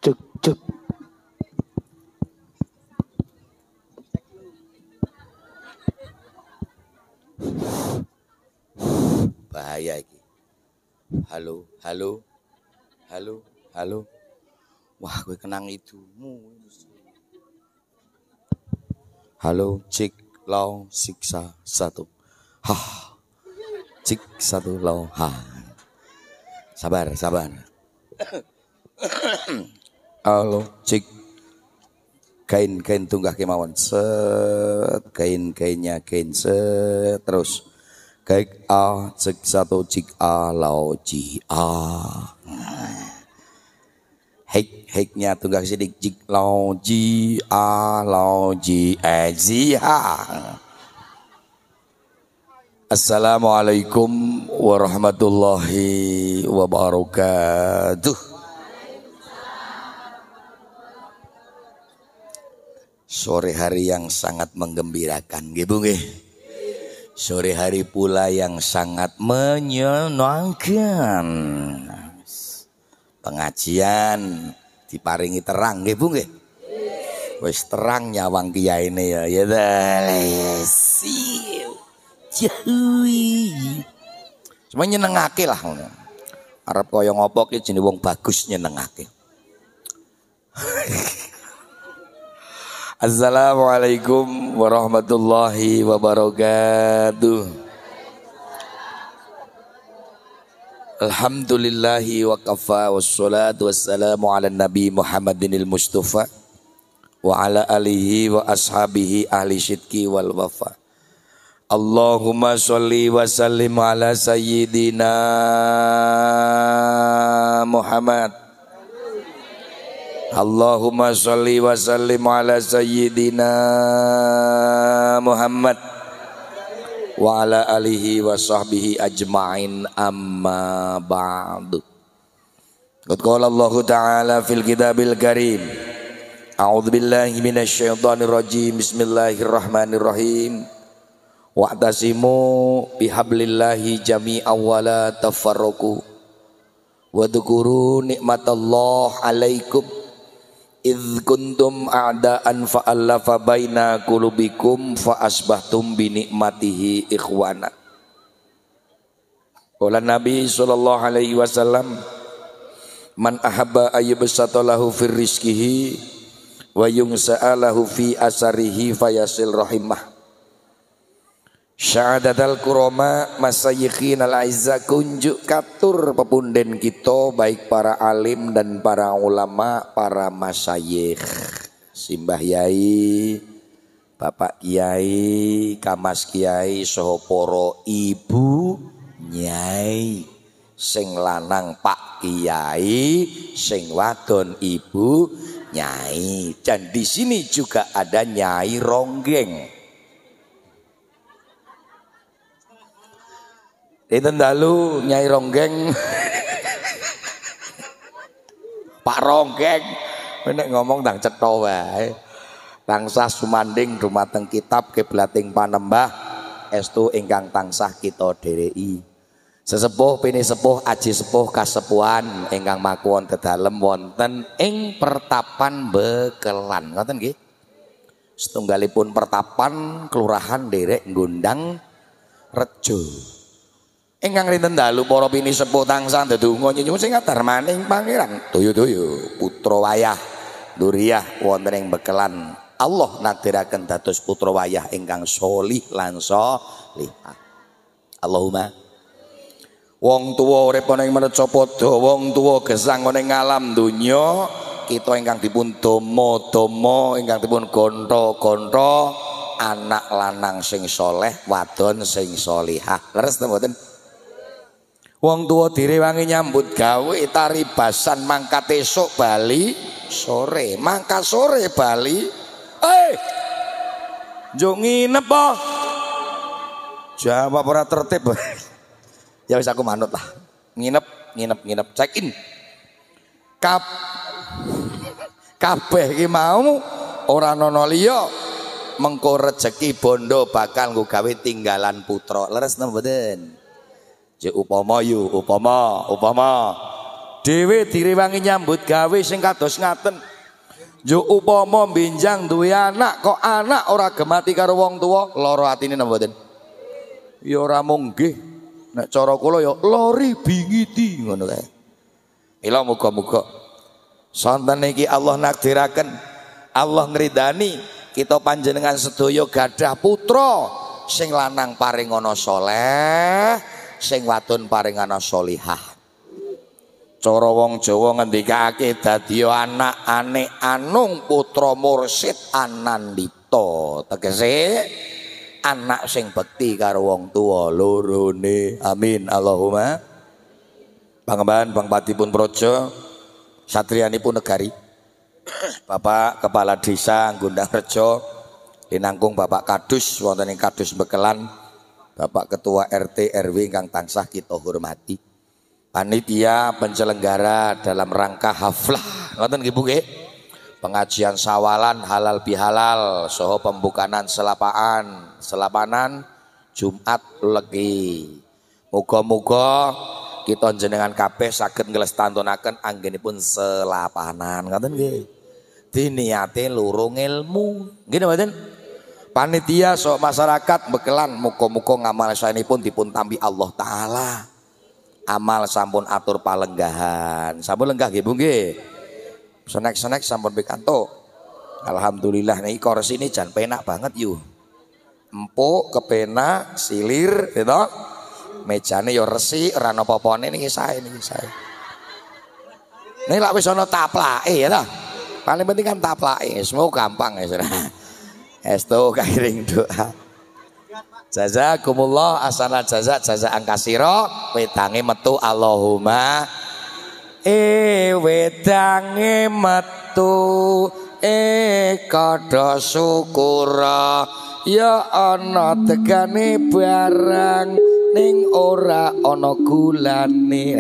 cek cek. Bahaya iki. Halo, halo. Halo, halo. Wah, gue kenang idumu. Halo, cik, lau, siksa, satu. Hah. Cik, satu, lau, ha. Sabar, sabar. Halo, cik. Kain tunggah kemauan. Set, kainnya kain set terus. Kaik a, cik satu, cik a, lau, ji a. Heknya tunggah sidik, cik lau, ji a, lau, ji a, ji ha. Assalamualaikum warahmatullahi wabarakatuh. Sore hari yang sangat menggembirakan, gitu nggih. Sore hari pula yang sangat menyenangkan. Pengajian diparingi terang, nggih Bu nggih. Wis terang nyawang kiyaine ya, ya cuma nyenengake lah ngono. Arep kaya ngopo ki jenenge wong bagus nyenengake. Assalamualaikum warahmatullahi wabarakatuh. Alhamdulillahi wa kafa wassalatu wassalamu ala nabi Muhammadinil Mustafa wa ala alihi wa ashabihi ahli syidki wal wafa. Allahumma sholli wa sallim ala sayyidina Muhammad. Allahumma sholli wa sallim ala sayyidina Muhammad wa ala alihi wa sahbihi ajma'in, amma ba'du. Qad qala Allah ta'ala fil kitabil karim. A'udzu billahi minasy syaithanir rajim. Bismillahirrahmanirrahim. Wa'tasimu bihablillahi jami'an wa la tafarraqu. Wa dzkuru nikmatallah 'alaikum idz kuntum a'daan fa'alafa baina qulubikum fa asbahtum bi nikmatihi ikhwana. Qala Nabi sallallahu alaihi wasallam, man ahabba ayyubsata lahu fir rizqihi wa yumsa'alahu fi asarihi fayasil rahimah. Syahadatal kurama masayikhin al-aizza, kunjuk katur pepunden kita baik para alim dan para ulama, para masyayikh, simbah yai, bapak kiai, kamas kiai, saha para ibu nyai, sing lanang pak kiai, sing wadon ibu nyai. Dan di sini juga ada nyai ronggeng. Itu dalu nyai ronggeng. Pak ronggeng nek ngomong tang cetha wae. Tansah sumanding dumateng kitab kiblating panembah estu ingkang tansah kita dhereki. Sesepuh pini sepuh aji sepuh kasepuhan ingkang makuwon dedalem wonten ing pertapan Bekelan. Ngoten nggih. Setunggalipun pertapan kelurahan Derek Gondang Rejo. Ingkang rinten dalu para pini sepuh tansah ndedonga nyuwun sing kadarmaning pangeran Daya-daya putra wayah Duriyah wonten ing Bekelan. Allah nakdiraken dados putra wayah ingkang sholih lan sholihah. Allahumma. Wong tuwa urip ana ing maneca padha, wong tuwa gesang ana ing alam donya, kita ingkang dipun dama-dama, ingkang dipun gontha-gontha, anak lanang sing soleh, wadon sing sholihah. Leres ta mboten? Wong tuwa direwangi nyambut gawe taribasan mangkat esuk bali sore, mangkat sore bali. Njuk nginep po. Jawab ora tertib. Ya wis aku manut lah. Nginep, check in. Kabeh iki mau ora ana liya, mengko rejeki bondo bakal nggo gawe tinggalan putra. Leres napa mboten? Upama dhewe direwangi nyambut gawe sing kados ngaten. Yo upama benjang duwe anak kok anak ora gemati karo wong tuwa, lara atine napa mboten? Ya ora mung nggih. Nek cara kula ya lori bingiti ngono kae. Mila muga-muga sonten iki Allah nakdiraken, Allah ngridani kita panjenengan sedaya gadah putra sing lanang paring ana saleh, sing wadon paring ana sholihah. Cara wong Jawa ngendikake dadi anak ane anung putra mursid anandita. Tegese anak sing bekti karo wong tuwa lorone. Amin Allahumma. Pangemban Bang Patipun Praja satriyanipun negari. Bapak Kepala Desa Gundang Rejo dinangkung Bapak Kadus wonten ing Kadus Bekelan, Bapak Ketua RT RW ingkang tansah kita hormati. Panitia penyelenggara dalam rangka haflah ngoten nggih Bu nggih. Pengajian sawalan halal bihalal saha pembukaan selapanan Jumat Legi. Muga-muga kita jenengan kabeh saged nglestantunaken anggenipun selapanan ngoten nggih. Diniate lurung ilmu. Nggih mboten? Panitia sok masyarakat Bekelan muga-muga ngamal saenipun dipun tampi Allah taala. Amal sampun atur palenggahan. Sampun lenggah nggih Bu nggih. Senek-senek sampun pikantuk. Alhamdulillah niki kursi ini jan penak banget yu. Empuk, kepenak, silir gitu. Mejane yo resik, ora ana apa-apane niki sae niki sae. Nek lak wis ana taplake ya ta. Paling penting kan taplake, semua gampang ya saudara. Estu kairing doa. Jazakumullah asanal jazaan kasira wedange metu Allahumma wedange metu kada syukura ya ana tegane barang ning ora ana gulane.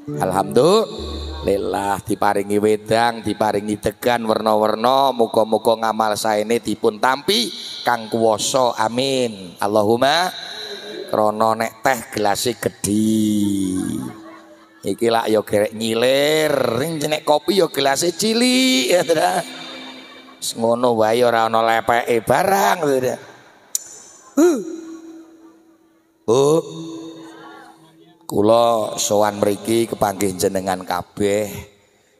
Alhamdulillah diparingi wedang, diparingi degan werna-werna, muga-muga ngamal saene dipun tampi kang kuwasa. Amin. Allahumma. Krana nek teh gelase gedhi. Iki lak ya gerek nyilir, ning nek kopi ya gelase cilik ya ta. Ngono wae ora ana lepeke barang ta. Bu, kula sowan mriki kepanggih jenengan kabeh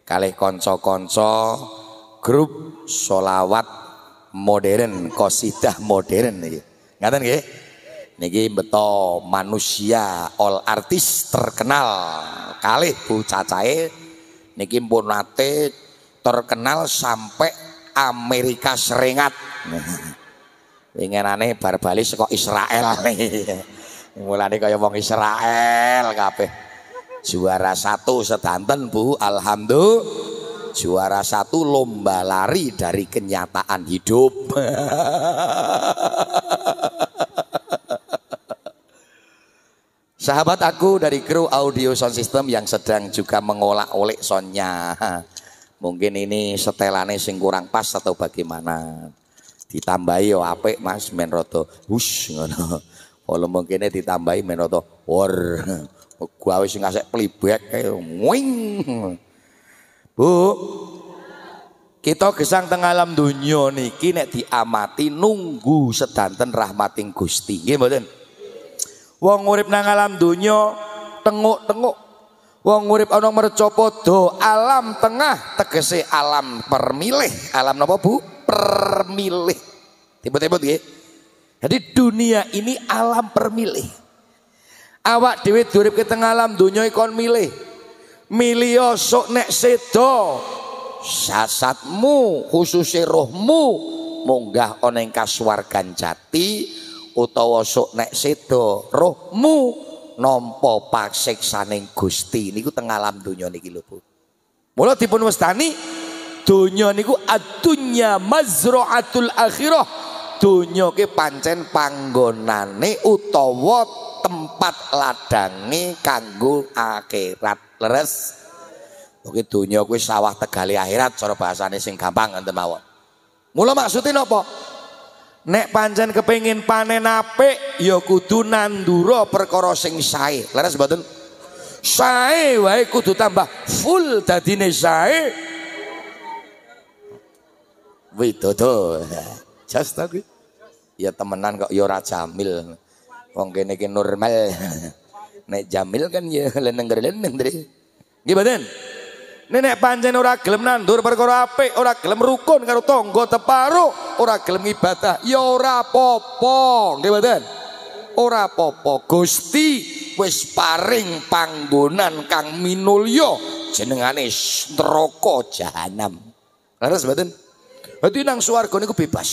kalih kanca-kanca grup sholawat modern, qasidah modern niki. Ngaten nggih? Niki beto manusia all artis terkenal kalih Bu Cacahe niki pun nate terkenal sampai Amerika Serikat. Winginane bar bali saka Israel. Mulane kaya wong Israel kabeh. Juara 1 sedanten Bu, alhamdulillah. Juara 1 lomba lari dari kenyataan hidup. Sahabat aku dari kru audio sound system yang sedang juga mengolak-olik soundnya. Mungkin ini setelane sing kurang pas atau bagaimana. Ditambahi yo apik Mas men rada hush ngono. Volume mungkinnya ditambahi men rada wor. Gawe sing asek playback wing. Bu, kita gesang teng alam donya niki nek diamati nunggu sedanten rahmating Gusti. Nggih mboten? Wong urip nang alam donya tenguk-tenguk. Wong urip ana mercapada alam tengah tegese alam permilih. Alam napa Bu? Permilih. Tiba-tiba nggih. Jadi dunia ini alam permilih. Awak dhewe urip ke tengah alam donya kon milih. Milih sok nek sedo sasatmu khususnya rohmu munggah ana ing kasuwargan jati utawa sok nek sedo rohmu nampa pasiksaning Gusti niku teng alam donya niki lho Bu. Mula dipun wastani donya niku ad-dunya mazra'atul akhirah. Donya ki pancen panggonane utawa tempat ladange kanggo akhirat. Leres. Oke donya kuwi sawah tegale akhirat cara bahasane sing gampang enten mawon. Mula maksudnya napa? Nek pancen kepengin panen apik ya kudu nandura perkara sing sae. Leres mboten? Sae wae kudu tambah full dadine sae. Widodo. Jas ta kuwi. Ya temenan kok ya ora jamil. Wong kene iki normal. Nek jamil kan ya leneng-leneng Dri. Nggih mboten? Nek pancen ora gelem nandur perkara apik, ora gelem rukun karo tangga teparo, ora gelem ibadah, ya ora apa-apa. Nggih mboten? Ora apa-apa. Gusti wis paring panggonan kang minulya jenengane neraka jahanam. Leres mboten? Dadi nang swarga niku bebas.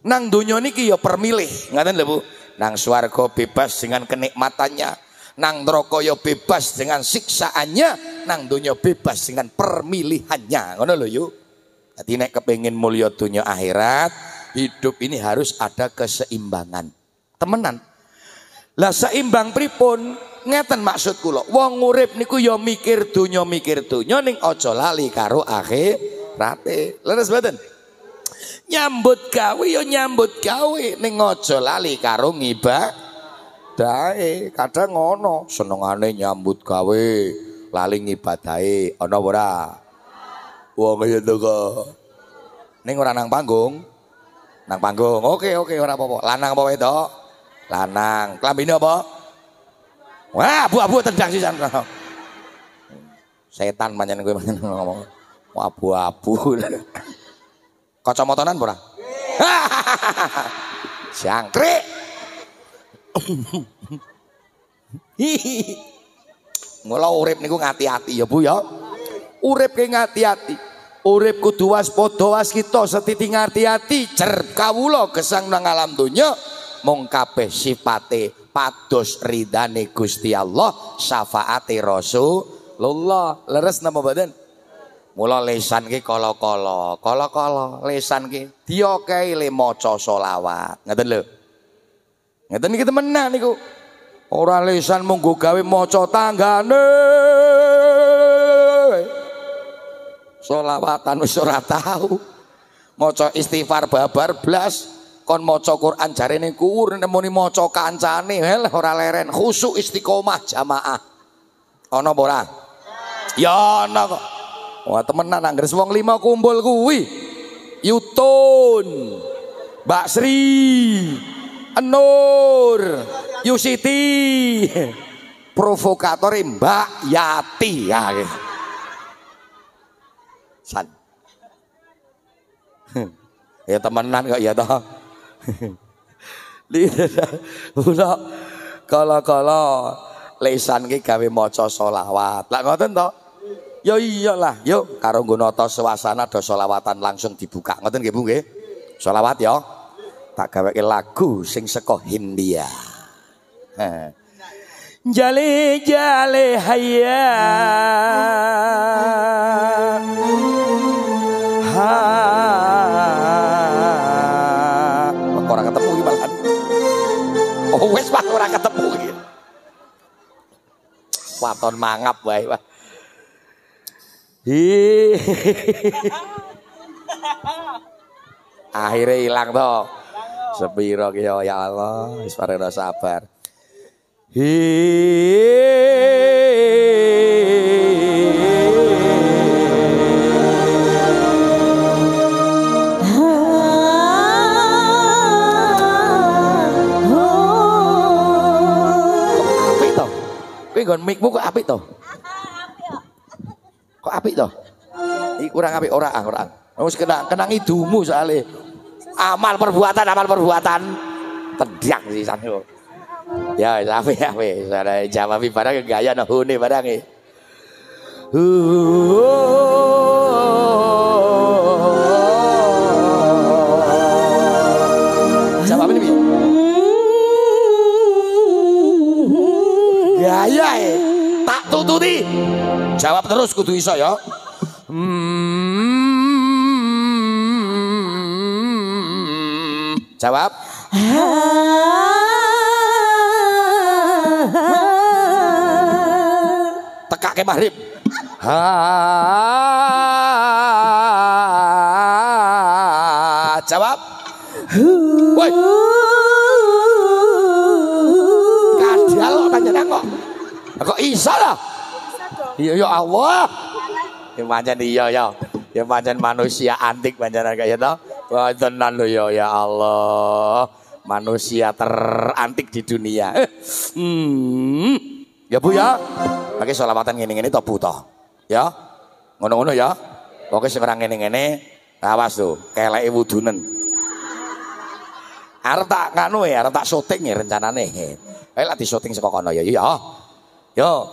Nang donya niki ya permilih, ngaten lho Bu. Nang swarga bebas dengan kenikmatannya, nang neraka ya bebas dengan siksaannya, nang donya bebas dengan permilihannya. Ngono lho yuk. Dadi nek kepengin mulya donya akhirat, hidup ini harus ada keseimbangan. Temenan. Lah seimbang pripun? Ngeten maksud kula. Wong urip niku ya mikir donya ning aja lali karo akhirate. Leres mboten? Nyambut gawe ya nyambut gawe ning aja lali karo ngibadahe. Kadang ngono, senengane nyambut gawe, lali ngibadahe. Ana ora? Wong kaya to kok. Ning ora nang panggung. Nang panggung. Oke, ora apa-apa. Lanang apa wedok? Lanang. Klambine apa? Wah, abu-abu tendang sisan. Setan pancen kowe ngomong. Abu-abu. Kacamatanan ora? Jangkrik. Mula urip niku ngati-ati ya Bu ya. Urip ke ngati-ati. Urip kudu waspada waskita setiti ngati-ati. Jer kawula gesang nang alam donya mung kabeh sifate pados ridane Gusti Allah, syafaate Rasulullah. Leres napa mboten? Mula lesan ki kala-kala, lesan ki diokehi le maca selawat. Ngoten lho. Ngeten iki temenan niku. Ora lesan munggo gawe maca tanggane. Selawatan wis ora tau. Maca istighfar babar blas, kon maca Quran jarene kuwur nemoni maca kancane, ora leren. Khusuk istiqomah jamaah. Ana apa ora? Ya ana kok. Wah temenan anggere wong 5 kumpul kuwi. Yutun, Mbak Sri, Nur, Yusiti, provokator Mbak Yati ya. San. Ya temenan kok ya toh. Ula kala-kala lesan ki gawe maca selawat. Lah ngoten to? Ya iyalah, yuk karo nggo nata suasana do selawatan langsung dibuka. Ngoten nggih Bu nggih? Selawat ya. Tak gaweke lagu sing saka Hindia. Jale jale hayya. Ha. Ora ketemu iki malahan. Oh wis Pak ora ketemu iki. Waton mangap wae, Pak. Akhirnya hilang toh. Sepiro ki ya Allah, wis pareng sabar. Apik toh. Kowe nggon mikmu kok apik toh? Kok apik toh? Iki kurang apik ora. Wis kenang idumu soalé. Amal perbuatan tendang sisan yo. Ya apik. Sare jawab barang gaya nahune barang e. Jawab ini piye? Gaya e. Tak tututi. Jawab terus kudu iso ya. Jawab. Tekake maghrib. Jawab. Woi. Kadal kok panjenengan kok. Kok bisa lah. Iya ya Allah. Ya pancen iya ya. Ya pancen manusia antik panjenengan kaya to. Wah tenan lho ya Allah. Manusia terantik di dunia. Ya Bu ya. Pakai sholawatan ngene-ngene to Bu to. Ya. Ngono-ngono ya. Pokoke sing ora ngene-ngene awas tuh, keleke wudunen. Arep tak nganu ya, arep tak syuting ya rencanane. Ayo lah di syuting saka kono ya. Yo,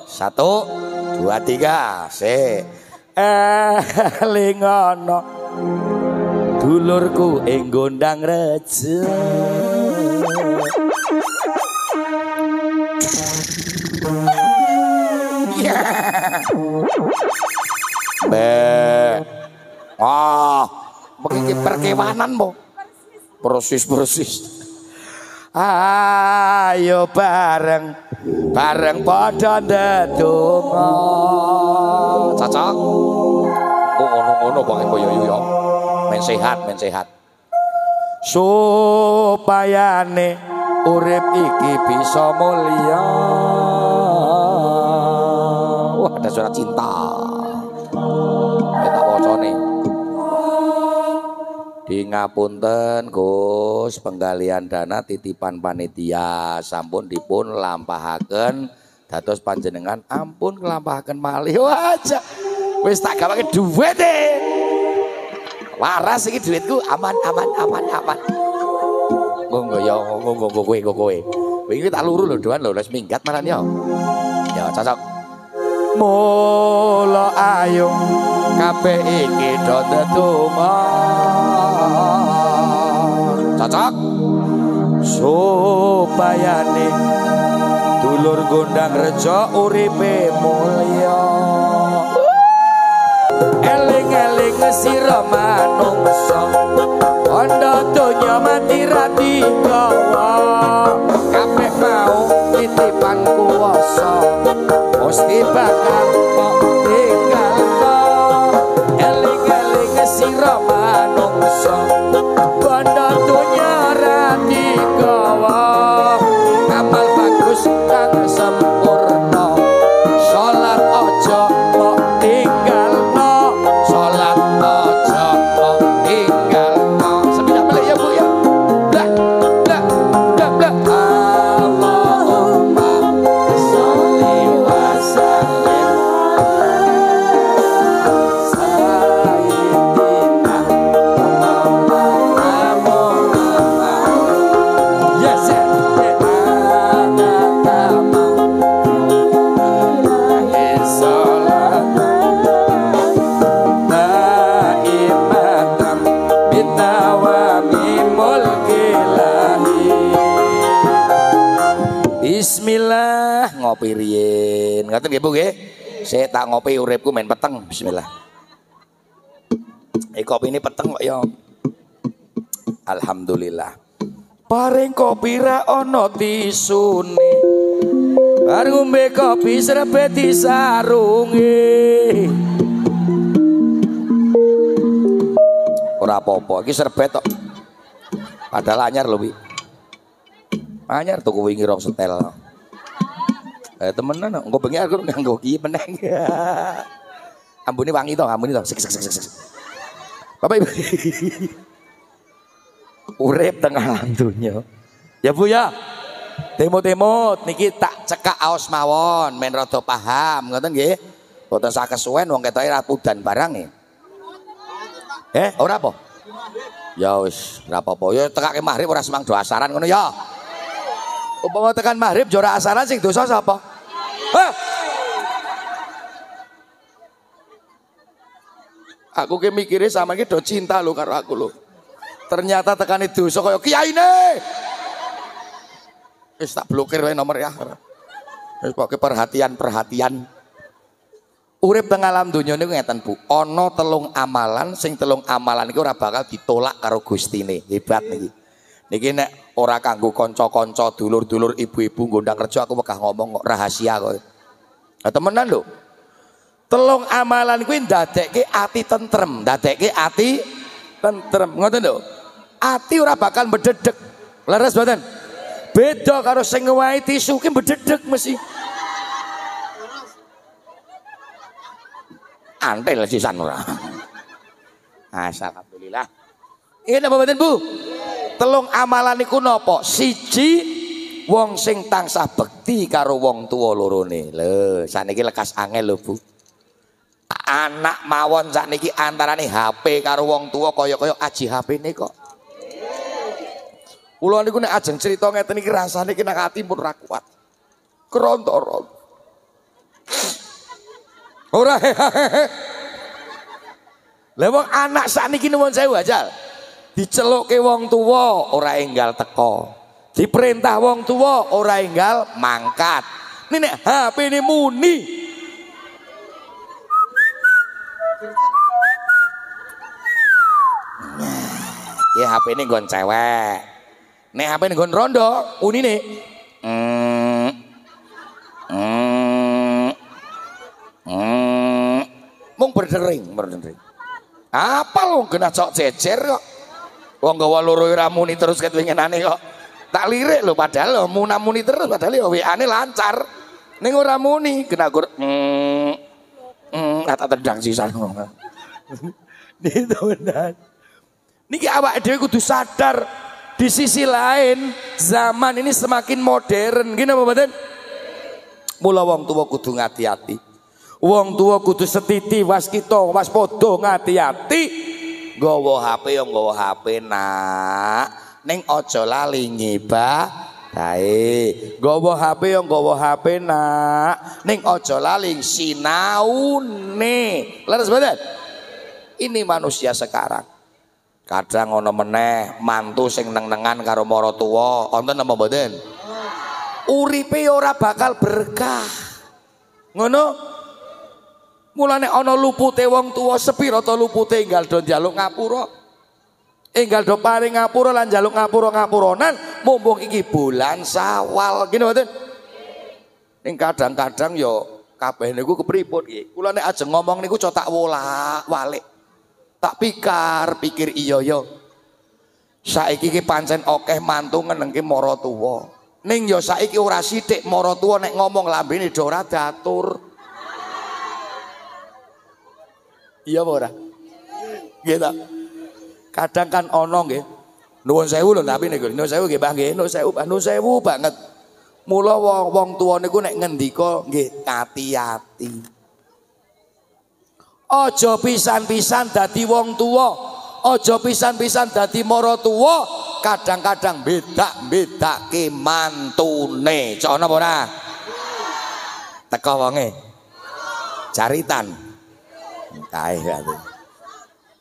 1 2 3. Sik. Lingono. Dulurku ing Gondang Rejo. Begini perkewanan mo. Persis. Ayo bareng padha ndedonga. Cocok. Ngono-ngono pokoke koyo yo. Men sehat. Supayane urip iki bisa mulya. Wah, ada surat cinta. Kita wacane. Di ngapunten Gus, penggalian dana titipan panitia sampun dipun lampahaken dados panjenengan ampun nglampahaken malih. Wajah wis tak gawake dhuwit e. Waras iki dhuwitku aman. Nggo kowe. Wingi tak luru lho doan lho wis minggat maran ya. Ya cocok. Mula ayo kabeh iki do ndedonga. Cocok. Supayane dulur Gondang Rejo uripe mulya. Eling-eling sira manungsa kandha donya mati ra digawa. Kabeh mau titipan kuwasa mesti bakal kok tinggalno. Eling-eling sira manungsa kandha donya ra digawa. Amal bagus kang sempurna salat aja kok tinggalno. Salat aja kok tinggalno. Sepidak balik ya Bu ya. Blak. Allahumma sholli wa sallim sayyidina Muhammad. Yes sir. Bismillah ngopi riyen. Ngoten nggih Bu nggih. Saya tak ngopi uripku main peteng. Bismillah. Kopi ini peteng kok ya. Alhamdulillah. Paring kopi ra ono tisune. Bar ngombe kopi srebet disarungi. Ora apa-apa, iki serbet tok. Padahal anyar lho, Wi. Anyar tuku wingi rong setel. Temenan engko bengi aku nganggo iki meneng. Ambune wangi to, Sik. Bapak Ibu. Urip tengah donya. Ya Bu ya. Temut-temut niki tak cekak aos mawon, men rada paham, ngoten nggih. Boten sak kesuwen wong ketoke ra pudan barang e. Ora apa? Ya wis, ora apa-apa. Ya tekake maghrib ora semang do asaran ngono ya. Upama tekan maghrib jora asaran sing dosa sapa? Aku ki mikire sampeyan ki do cinta lho karo aku lho. Ternyata tekane dosa kaya kiyaine. Wis tak blokir wae nomor ya. Wis pokoke perhatian. Urip teng alam donya niku ngeten Bu, ana 3 amalan sing 3 amalan iku ora bakal ditolak karo Gustine. Hebat niki. Niki nek ora kanggo kanca-kanca, dulur-dulur, ibu-ibu Gondang Rejo aku wegah ngomong kok rahasia kok. Lah temenan lho. 3 amalan kuwi ndadekke ati tentrem, ngoten lho. Ati ora bakal bededeg. Leres mboten? Beda karo sing ngowahi tisu ki bededeg mesti. Antel sisan ora. Alhamdulillah. Ini napa mboten Bu? Telung amalan niku napa? Siji wong sing tansah bekti karo wong tuwa lorone. Lho, sakniki lekas angel lho Bu. Anak mawon sakniki antarane HP karo wong tuwa kaya-kaya aji HP-ne kok. Kula niku nek ajeng crita ngeten iki rasane ki nek ati pun ra kuat. Kerontor. Ora. Lah wong anak sakniki nuwun sewu ajal. Dicelukke wong tuwa ora enggal teko. Diperintah wong tuwa ora enggal mangkat. Ini nek HP-ne muni. Ya HP-ne nggon cewek. Nek HP-ne nggon rondo, unine. Mung berdering. Apa lu kena cok jejer kok. Wong gawa loro ora muni terus ket winginane kok. Tak lirik lho padahal lho muni terus padahal ya WA-ne lancar. Ning ora muni kena gur tak tendang sisan. Itu benar. Niki awake dhewe kudu sadar di sisi lain zaman ini semakin modern. Gini apa mboten? Mula wong tuwa kudu ngati-ati. Wong tua kudu setiti waskita waspada ngati-ati. Nggawa HP yo nggawa HP nak. Ning aja lali ngibadahe. Nggawa HP yo nggawa HP nak. Ning aja lali sinaune. Leres mboten? Ini manusia sekarang. Kadang ana meneh mantu sing neng-nengan karo maratuwa. Wonten apa mboten? Uripe ora bakal berkah. Ngono? Mulane ana lupute wong tuwa sepira ta lupute enggal do njaluk ngapura. Enggal do paring ngapura lan njaluk ngapura-ngapuronan mumpung iki bulan Syawal. Ngene mboten? Ning kadang-kadang ya kabeh niku kepripun nggih. Kula nek ajeng ngomong niku cok tak wolak-walik. Tak pikir iya ya. Saiki iki pancen akeh mantu ngenengke maratuwa. Ning ya saiki ora sithik maratuwa nek ngomong lambene do ora datur. Iya apa ora? Nggih ta. Kadang kan ana nggih. Nuwun sewu lho tapi niku. Nuwun sewu nggih Mbah nggih. Nuwun sewu banget. Mula wong tuwa niku nek ngendika nggih ati-ati. Aja pisan-pisan dadi wong tuwa. Aja pisan-pisan dadi maratuwa. Kadang-kadang bedak-bedake mantune. Cok ana apa ora? Teko wonge. Caritan. Kae ati.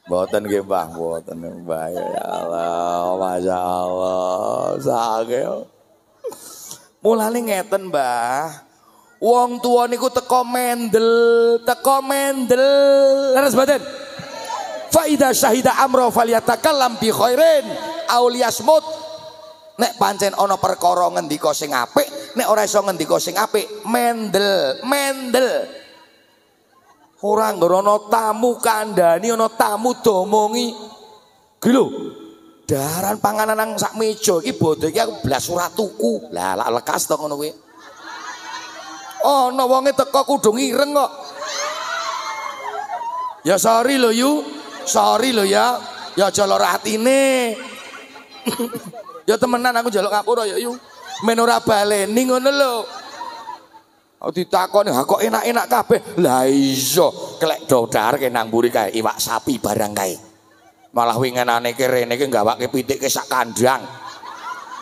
Mboten nggih Mbah, mboten Mbah. Ya Allah, masyaallah. Sange. Mulane ngeten Mbah. Wong tuwa niku teko mendel. Leres mboten? Fa idza syahida amra falyatakallam bi khairin aw liyasmut. Nek pancen ana perkara ngendika sing apik, nek ora iso ngendika sing apik, mendel. Ora nggono tamu kandhani ana tamu domongi. Ki lho. Daran panganan nang sak meja iki bodho iki aku blas ora tuku. Lah lak lekas to ngono kuwi. Ana wonge teko kudu ireng kok. Ya sorry lho yu. Sorry lho ya. Ya aja lara atine. Ya temenan aku njaluk ngapura ya yu. Men ora baleni ngono lho. Ditakoni ha kok enak-enak kabeh. Lah iso klek dodar ke nang mburi kae iwak sapi barang kae. Malah wingenane ki rene ki gawake pitike sak kandang.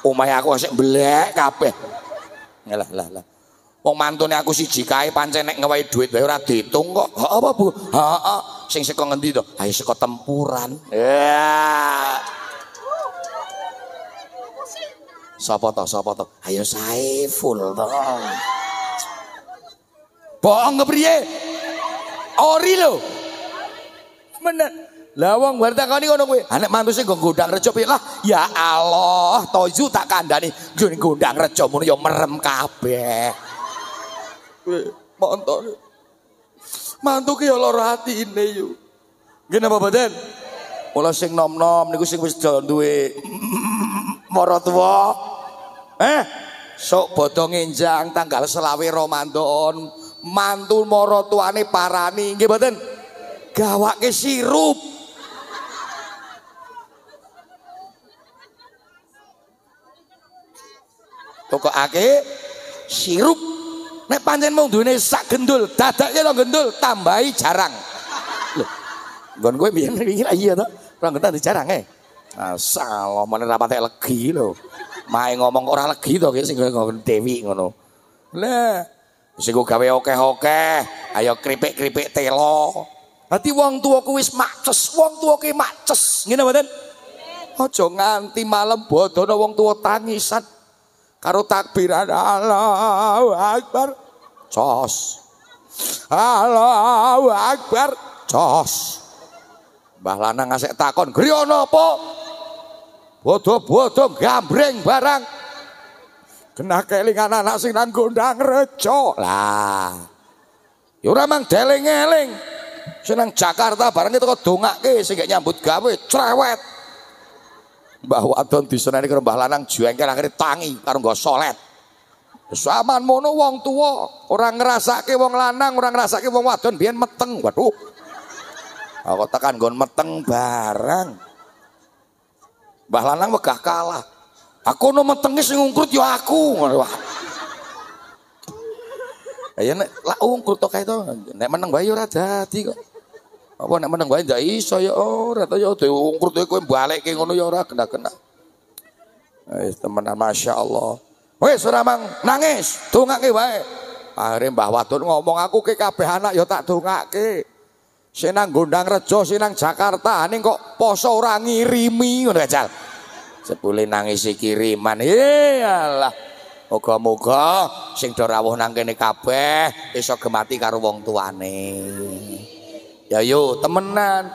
Omahe aku sik mblek kabeh. Lah. Wong mantune aku siji kae pancen nek ngewahi dhuwit wae ora diitung kok. Ha apa Bu? Heeh. Sing saka ngendi to? Ha saka tempuran. Ya. Sapa to? Ayo Saiful to. Bohong kepriye? Ori lho. Bener. Lah wong bar takoni ngono kuwi. Ha nek mantu sing nggo gondang rejo piye lah? Ya Allah, toju tak kandhani nggo gondang rejo mun ya merem kabeh. Montok. Mantu ki ya lara atine yo. Nggih napa mboten? Mula sing nom-nom niku sing wis duwe maratuwa. Sok bodho ngenjang tanggal 20 Ramadan. Mantu maratuwane parani nggih mboten? gawake sirup. Tokake sirup. Nek pancen mung duwene sak gendul, dadake lo gendul tambahi jarang. Lho. Nggon kowe biyen iki iya to? Ora ngerti jarang Salah meneh ra patek legi lho. Mae ngomong ora legi to sing nggon Dewi ngono. Lah, sing gawe akeh-akeh, ayo kripik-kripik telo. Dadi wong tuaku wis maces, wong tuake maces. Ngene mboten? Aja nganti malam bodono wong tua tangisan. Karo takbiran Allahu Akbar jos. Allahu Akbar jos. Mbah lanang ngasek takon, "Griya napa?" Bodo-bodo gambreng barang. Kena kelingan anak sing nang Gondang Rejo. Lah. Ya ora mang deleng-eling. Sing nang Jakarta barang itu kok dongake sing nyambut gawe cerewet. Mbah wadon diseneni karo mbah lanang jengkel akhire tangi karo nggo solet. Saman mono wong tuwa, ora ngrasake wong lanang, ora ngrasake wong wadon biyen meteng. Waduh. Kok tekan nggon meteng barang. Mbah lanang megah kalah. Aku no metenge sing ungkrut ya aku. Ya nek lak ungkrut tok kae to. Nek meneng wae ora dadi kok. Apa nek meneng wae ndak iso ya ora to ya diungkrut kowe balekke ngono ya ora kena-kena. Wis temenan masyaallah. Wis ora mang nangis, dongake wae. Akhire Mbah Wadon ngomong aku ke kabeh anak ya tak dongake. Sing nang Gondang Rejo, sing nang Jakarta ning kok poso ora ngirimi ngono Jal. Sepule nangis kiriman. Iyalah. Moga-moga sing do rawuh nang kene kabeh iso gemati karo wong tuane. Ya yo temenan.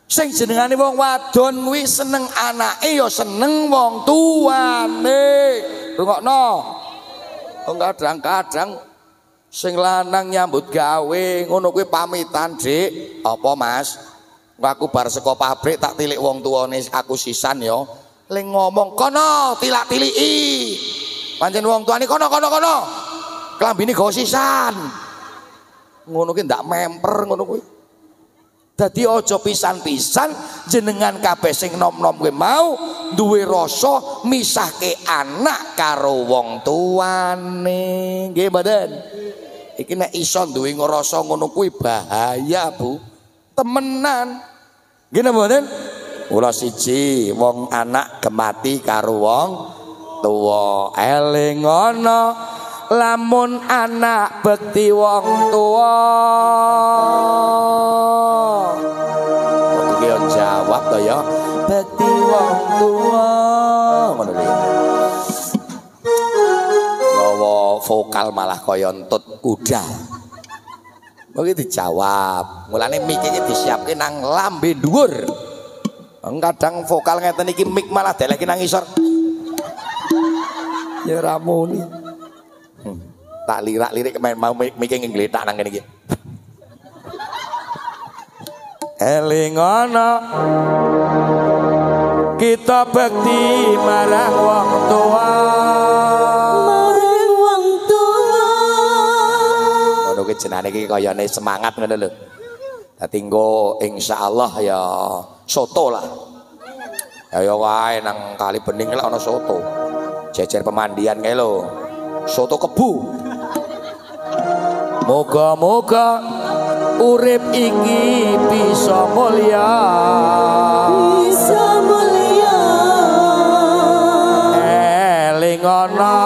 Sing jenengane wong wadon kuwi seneng anake ya seneng wong tuane. Rungokno. Kadang-kadang sing lanang nyambut gawe ngono kuwi pamitan, Dik. Apa, Mas? Aku bar saka pabrik tak tilik wong tuane aku sisan ya. Ling ngomong kono tilak-tiliki. Pancen wong tuane kono. Klambine gawa sisan. Ngono ki ndak memper ngono kuwi. Dadi aja pisan-pisan jenengan kabeh sing nom-nom kuwi mau duwe rasa misahke anak karo wong tuane. Nggih mboten? Iki nek iso duwe ngrasa ngono kuwi bahaya, Bu. Temenan. Nggih mboten? Kula siji wong anak gemati karo wong tuwa. Eling ana lamun anak bekti wong tuwa. Kok yo jawab to ya, bekti wong tuwa. Ngono lho. Gawa vokal malah kaya entut kuda. Kok dijawab. Mulane mik iki disiapke nang lambe dhuwur. Kadang vokal ngeten iki mik malah deleki nang isor. Ya ramuni. Tak lirak-lirik mau mik ngletak nang kene iki. Eling ana kita bekti marang wong tua. Marang wong tua. Ngono ki jenenge iki kayane semangat ngono lho. Dadi engko insyaallah ya soto lah. Ya wae nang Kali Bening lek ana soto. Jejer pemandian kae lho. Soto kebu. Moga-moga urip iki bisa mulya. Bisa mulya. Eling ana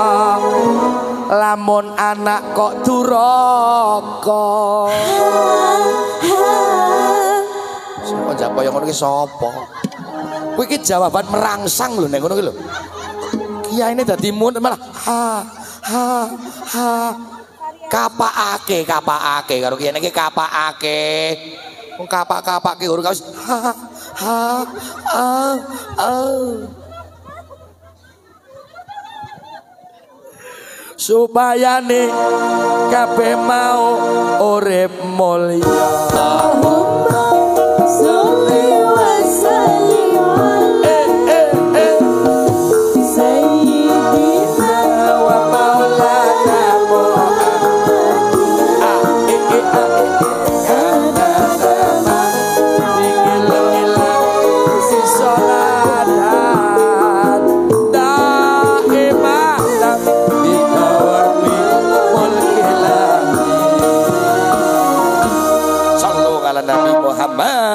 lamun anak kok duraka. Kok njak kaya ngono ki sapa? Kuwi iki jawaban merangsang lho nek ngono ki lho. Kiyaine dadi mun malah kapakake karo kiyane iki kapakake. Wong kapak-kapake urung wis supayane kabeh mau urip mulya. Allahumma sholli wa sallim sayyidina wa maulana Muhammad.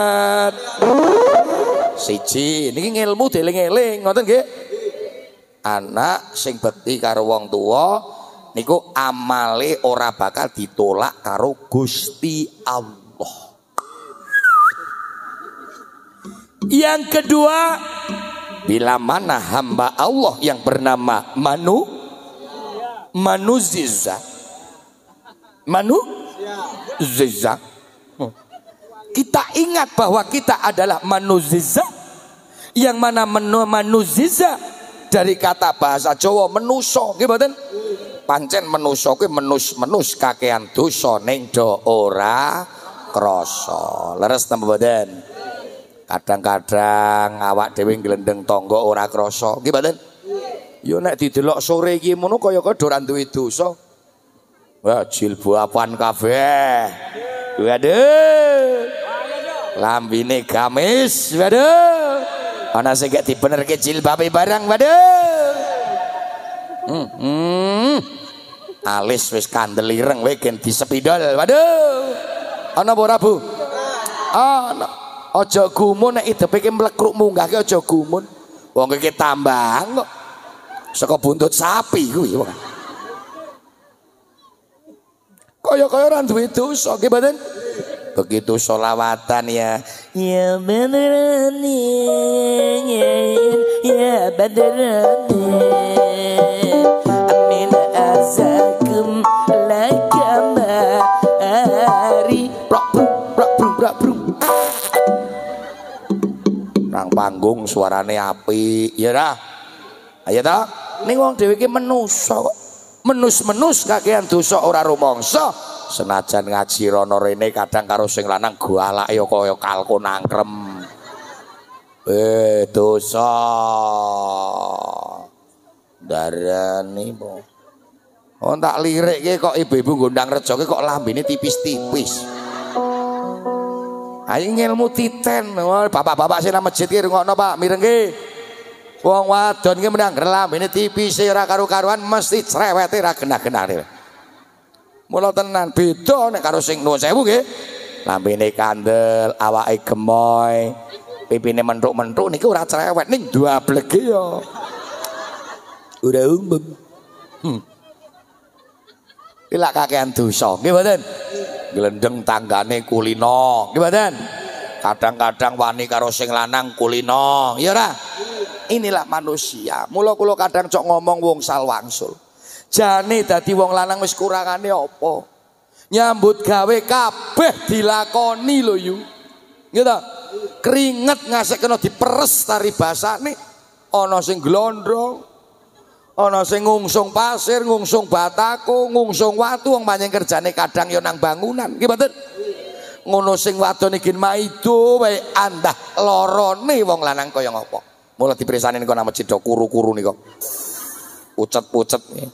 sholawat. Siji niki ngilmu dieling-eling ngoten nggih. Anak sing bekti karo wong tuwa niku amale ora bakal ditolak karo Gusti Allah. Yang kedua, bila mana hamba Allah yang bernama Manuziza. Kita ingat bahwa kita adalah Manuziza, yang mana Manuziza dari kata bahasa Jawa menuso, nggih mboten? Pancen menuso kuwi menus kakean dosa ning do ora krasa. Leres ta mboten? Kadang-kadang awak dhewe glendeng tangga ora krasa, nggih mboten? Ya nek didelok sore iki ngono kaya-kaya ora duwe dosa. Wah, jilbaban kabeh. Waduh. Lambine gamis, waduh. Ana sing gak dibenerke jilbabe barang, waduh. Alis wis kandel ireng wae gen disepidol, waduh. Ana apa ora, Bu? Ana. Aja gumun nek hidepe ki mlekruk munggah ki aja gumun. Wong iki tambang kok. Saka buntut sapi kuwi wong. Kaya-kaya ora duwe dosa nggih mboten? Begitu sholawatan ya beneran ya beneran amin azakum lakama ari brak nang panggung suarane apik ya ora ayo ta ning wong dhewe iki menungso kok menus-menus kakean dosa ora rumangsa. Senajan ngaji rono rene kadang karo sing lanang galak ya kaya kalkun nangkrem. Dosa. Darani po. Oh tak lirik ki kok ibu-ibu gondang rejo ki kok lambene tipis-tipis. Ayo ngilmu titen. Bapak-bapak sing nang masjid ki rungokno Pak, mirengke. Wong wadon ki menang lambene tipis ora karo-karuan mesti cerewete ra genah-genah. Mula tenan beda nek karo sing nuwun sewu nggih. Lambene kandel, awake gemoy, pipine menthuk-menthuk niku ora cerewet ning duablege ya. Ora umum. Ilak kakean dosa, nggih mboten? Glendeng tanggane kulino, nggih mboten? Kadang-kadang wani karo sing lanang kulino, ya ora? Inilah manusia. Mula kula kadang cok ngomong wong salwangsul. Jane dadi wong lanang wis kurangane apa? Nyambut gawe kabeh dilakoni lho yu. Nggih ta? Keringet ngasek kena diperes tari basane. Ana sing glondrong, ana sing ngungsung pasir, ngungsung batako, ngungsung watu wong pancen kerjane kadang ya nang bangunan. Nggih mboten? Ngono sing wadon iki maido wae andah lorone wong lanang kaya ngapa? Mula dipresani niku nang masjid kuru-kuru niku. Ucet-ucet nih.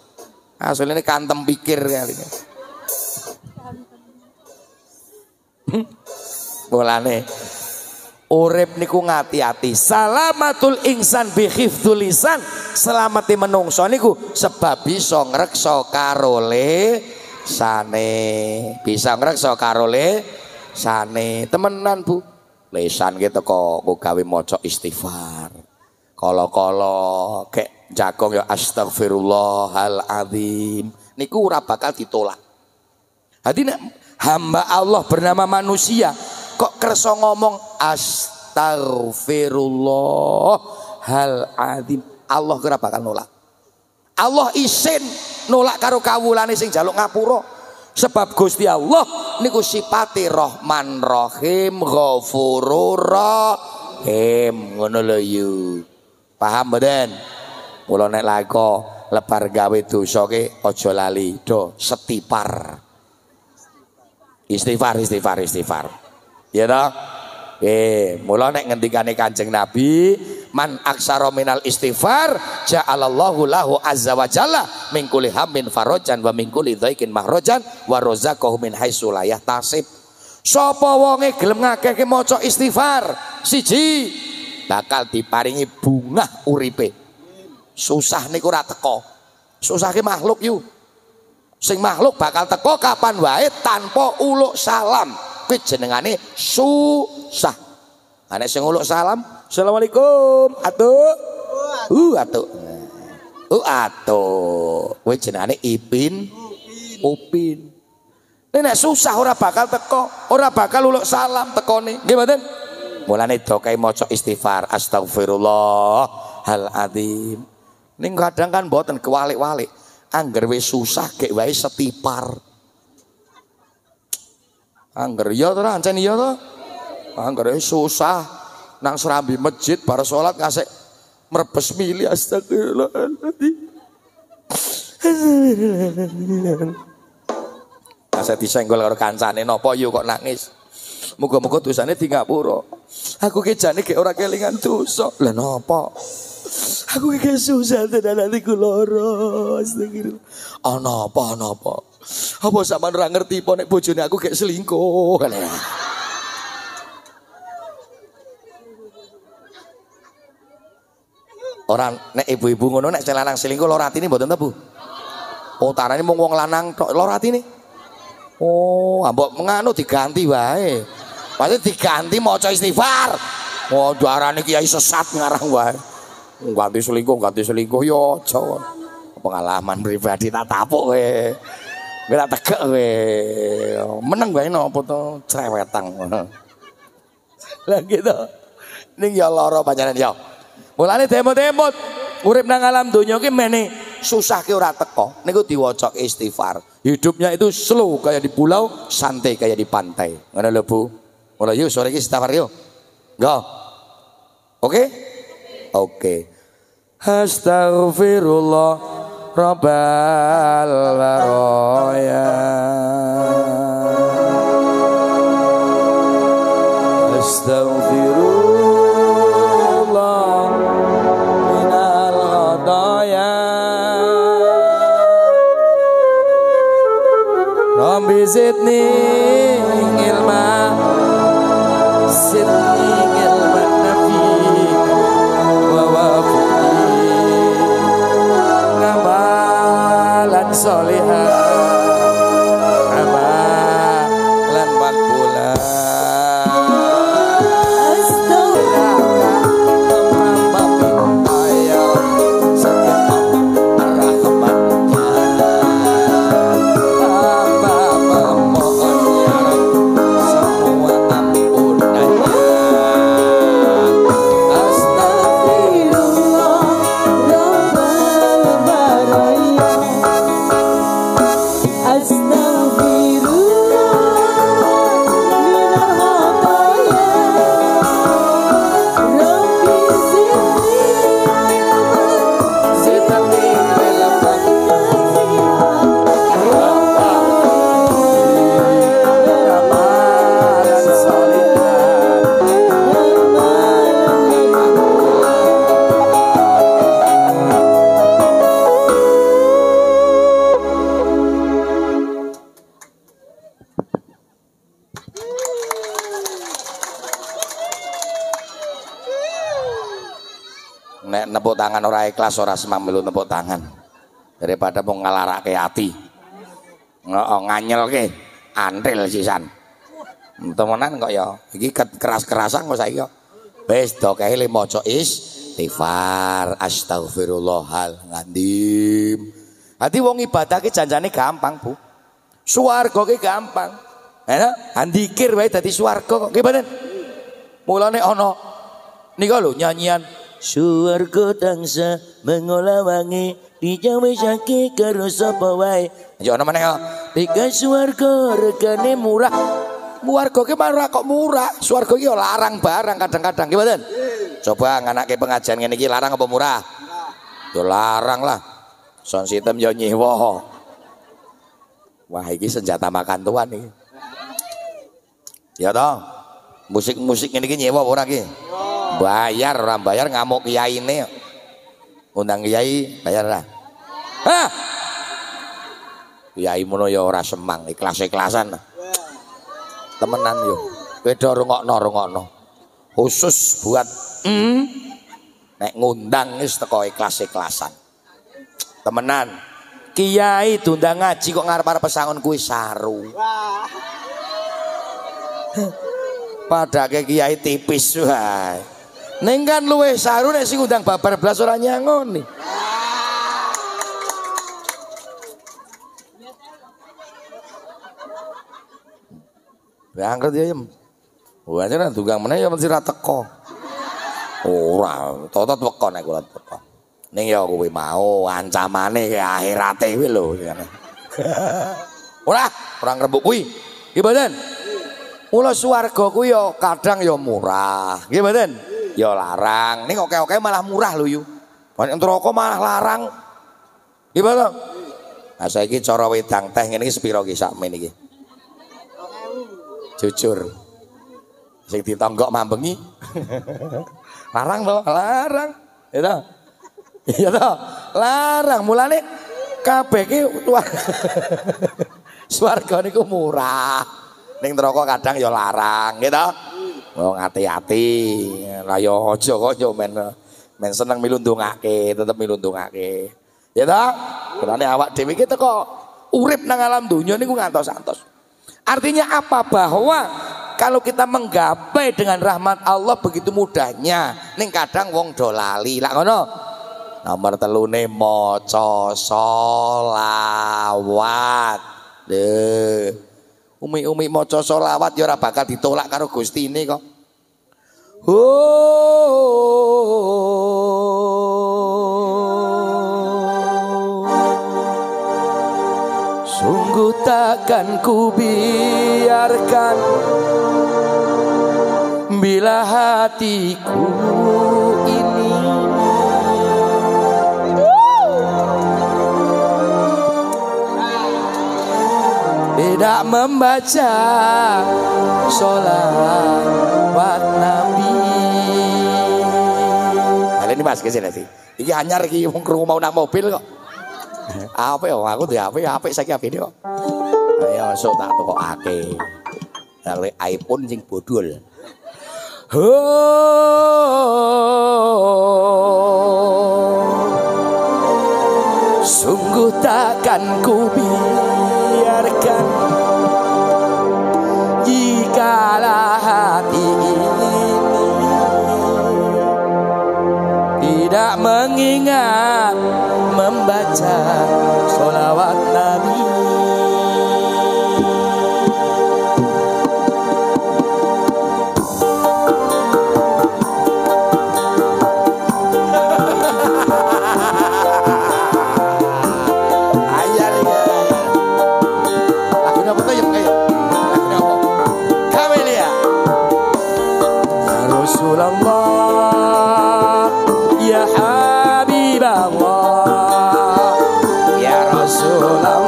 Asline kantem pikir kali. Mulane urip niku ngati-ati. Salamatul insan bi hifdzul lisan. Selamate menungso niku sebab bisa ngreksa karo lisane. Bisa ngreksa karo lisane. Temenan Bu. Lisan ki teko kok gawe maca istighfar. Kala-kala kek jagong ya astagfirullahaladzim niku ora bakal ditolak. Hadi nek hamba Allah bernama manusia kok kersa ngomong astagfirullahaladzim, Allah ora bakal nolak. Allah isin nolak karo kawulane sing njaluk ngapura. Sebab Gusti Allah niku sipate Rahman Rahim Ghafurur Rahim. Ngono lho yu. Paham mboten? Mula nek laga lebar gawe dosa ki aja lali do setipar. Istighfar. Ya ta? Mula nek ngendikane Kanjeng Nabi, man aksara minal istighfar ja'alallahu lahu azza wa jalla min kulli hammin farajan wa min kulli dhaikin mahrajan wa razaqahu min haitsu la yahtasib. Sapa wonge gelem ngakehke maca istighfar, siji bakal diparingi bungah uripe. Susah niku ora teko. Susah ki makhluk yu. Sing makhluk bakal teko kapan wae tanpa uluk salam. Kuwi jenengane susah. Anek sing nguluk salam, Assalamualaikum, atuk. Atuk. Atuk. Kowe jenenge Ipin. Upin. Nek susah ora bakal teko, ora bakal uluk salam tekone. Nggih mboten? Mulane do kae maca istighfar, astagfirullahaladzim. Ning kadang kan mboten kewalik-walik. Angger wis susah gek wae setipar. Angger ya to, ancen iya to. Angger susah nang serambi masjid bar salat kasih merbes mili astagfirullahaladzim. Saya disenggol karo kancane napa yo kok nangis. Muga-muga dosane di ngapura. Aku ki jane gek ora kelingan dosa. Lah napa? Aku ki susah tenan atiku lara. Astagfirullah. Ana apa? Apa sampean ora ngerti po nek bojone aku gek selingkuh. Orang nek ibu-ibu ngono nek lanang selingkuh lho ratine mboten ta, Bu? Oh, tarane mung wong lanang tok lho ratine. Oh, ambok menganu diganti wae. Pasti diganti maca istighfar. Oh, darane kiai sesat ngarang wae. Ganti selingkuh yo aja. Pengalaman pribadi tak tapuk kowe. Kowe tak tegek kowe. Meneng wae napa to crewetang. Lah gitu. Ning ya lara pancen ya. Mulane demot-demot urip nang alam donya ki mene susah ki ora teko. Niku diwaca istighfar. Hidupnya itu slow kayak di pulau, santai kayak di pantai. Ngono lho, Bu. Mulai yuk sore iki istighfar yuk. Enggak. Oke? Oke. Astaghfirullah rabbal baraya. Astaghfirullah Rabbi zidni ilma zidni ilman nafi wa wafiqni ngamalan solihan amalan makbulan nepuk tangan ora ikhlas ora semang melu nepuk tangan daripada mau ngalarake ati nganyelke antril sisan temenan kok ya iki keras-kerasan kok saiki wis do kae le maca istighfar astagfirullahaladzim. Dadi wong ibadah ki janjane gampang, Bu. Swarga ki gampang. Andikir wae dadi swarga kok nggih mboten. Mulane ana nika lho nyanyian Suwarga tangsa mengolah wangi dijawe saki karo sapa wae. Ya ana meneh. Tiga suwarga regane murah. Warga ki malah kok murah. Suwarga ki larang barang kadang-kadang nggih mboten? Coba nganake pengajian ngene iki larang apa murah? Ya larang lah. Sound system yo nyewa. Wah iki senjata makan tuan iki. Ya toh. Musik-musik ngene iki nyewa apa ora ki? Bayar orang bayar ngamuk kiai ini undang kiai bayar lah. Hah? Kiai mono ya ora semang ikhlas-ikhlasan. Temenan yo. Beda rungokno. Khusus buat nek ngundang wis teko ikhlas-ikhlasan. Temenan. Kiai diundang ngaji kok ngarep-arep pesangon kuwi saru. padake kiai tipis wae. Ning kan luwih saru nek sing ngundang babar blas ora nyangoni. Berangkat ya yem. Wah jan tunggang meneh ya mesti ra teko. Ora, totot teko nek kula teko. Ning ya kuwi mau ancamane ke akhirate kuwi lho. Ora ngrembug kuwi. Nggih mboten? Mula swarga kuwi ya kadang ya murah. Nggih mboten? Ya larang. Ning oke-oke malah murah lho yu. Nek neraka malah larang. Nggih mboten? Nah saiki cara wedang teh ngene iki sepira ki sakmen iki? Jujur. Sing ditonggok mambengi. Larang to? Larang. Ya to? Iya to? Larang. Mulane kabeh ki swarga niku murah. Ning neraka kadang ya larang, gitu. Wong ati-ati, lah ya aja kok yo men seneng milu ndongake, tetep milu ndongake. Ya ta? Berane awak dhewe iki teko urip nang alam donya niku ngantos-antos. Artinya apa? Bahwa kalau kita menggapai dengan rahmat Allah begitu mudahnya, ning kadang wong do lali. Lah ngono. Nomor 3 maca sholawat. Umi-umi maca sholawat ya ora bakal ditolak karo Gustine kok. Sungguh takkan ku biarkan bila hatiku ini tidak membaca sholawat Nabi. Kali ini mas kesini sih. Iki anyar iki wong krungu mau nang mobil kok. Apa ya aku duwe HP saiki HP kok. Ayo sok tak tokake. Kali iPhone sing bodol. Sungguh takkan ku biarkan jikalau hati ini tidak mengingat membaca sholawat Nabi. Rasulullah ya Habib Allah ya Rasulullah